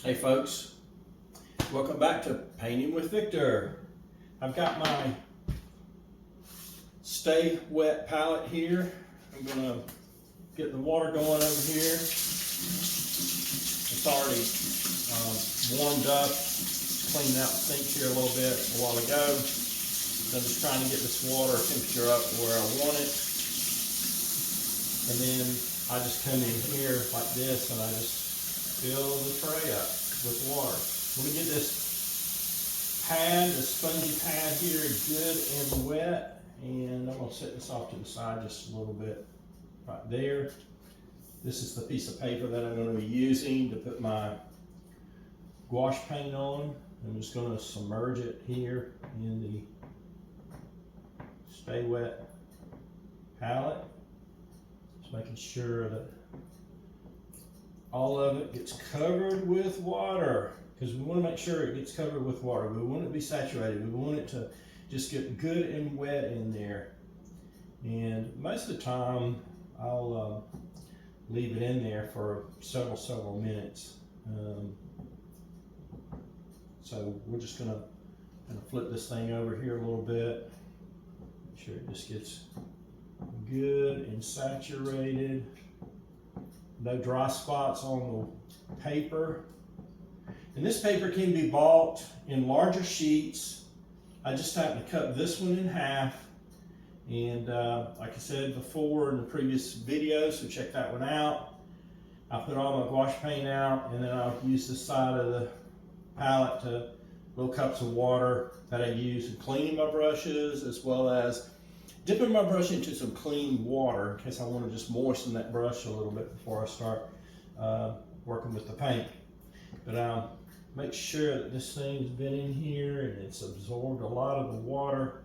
Hey folks, welcome back to Painting with Victor. I've got my Sta-Wet palette here. I'm gonna get the water going over here. It's already warmed up, cleaned out the sink here a little bit a while ago. So I'm just trying to get this water temperature up to where I want it. And then I just come in here like this and I just fill the tray up with water. Let me get this pad, this spongy pad here, good and wet, and I'm going to set this off to the side just a little bit right there. This is the piece of paper that I'm going to be using to put my gouache paint on. I'm just going to submerge it here in the Sta-Wet palette. Just making sure that all of it gets covered with water, because we want to make sure it gets covered with water. We want it to be saturated. We want it to just get good and wet in there. And most of the time, I'll leave it in there for several minutes. So we're just gonna flip this thing over here a little bit. Make sure it just gets good and saturated. No dry spots on the paper. And this paper can be bought in larger sheets. I just happened to cut this one in half. And like I said before in the previous video, so check that one out. I put all my gouache paint out, and then I'll use this side of the palette to little cups of water that I use in cleaning my brushes, as well as dipping my brush into some clean water in case I want to just moisten that brush a little bit before I start working with the paint. But I'll make sure that this thing's been in here and it's absorbed a lot of the water,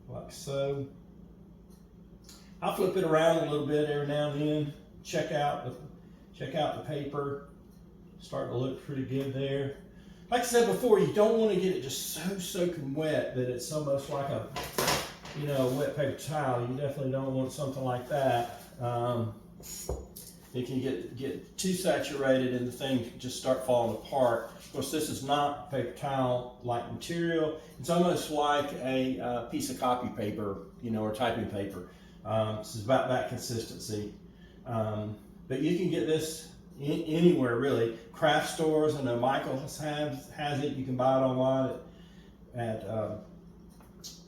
like so. I'll flip it around a little bit every now and then. Check out the paper. Starting to look pretty good there. Like I said before, you don't want to get it just so soaking wet that it's almost like a wet paper towel. You definitely don't want something like that. It can get too saturated and the thing can just start falling apart. Of course, this is not paper towel-like material. It's almost like a piece of copy paper, or typing paper. This is about that consistency. But you can get this anywhere really. Craft stores, I know Michael has it. You can buy it online at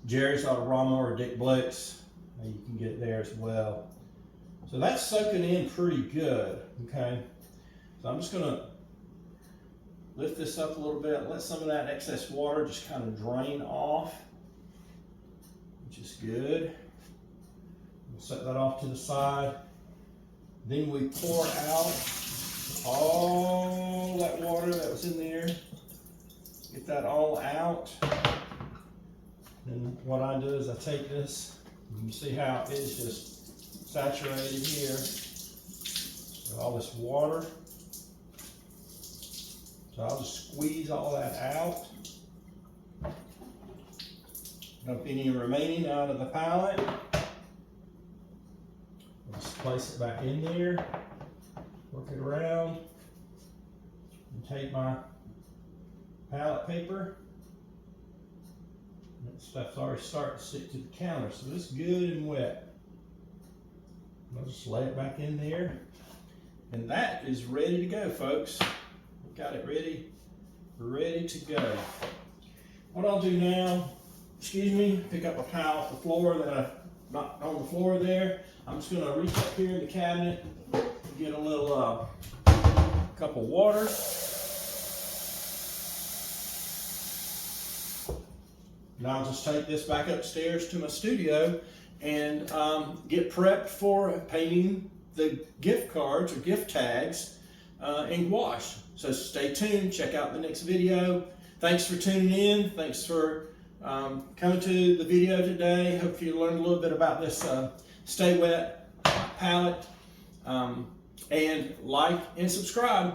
Jerry's Autorama or Dick Blick's. You can get it there as well. So that's soaking in pretty good, okay? So I'm just gonna lift this up a little bit, let some of that excess water just kind of drain off, which is good. We'll set that off to the side. Then we pour out all that water that was in there. Get that all out. And what I do is I take this, and you see how it is just saturated here with all this water. So I'll just squeeze all that out. Dump any remaining out of the palette. I'll just place it back in there, work it around, and take my palette paper. That stuff's already starting to stick to the counter, so it's good and wet. I'll just lay it back in there, and that is ready to go, folks. We've got it ready to go. What I'll do now, pick up a towel off the floor that I knocked on the floor there. I'm just going to reach up here in the cabinet and get a little cup of water. Now I'll just take this back upstairs to my studio and get prepped for painting the gift cards or gift tags in gouache. So stay tuned, check out the next video. Thanks for tuning in. Thanks for coming to the video today. Hope you learned a little bit about this Sta-Wet palette. And like and subscribe.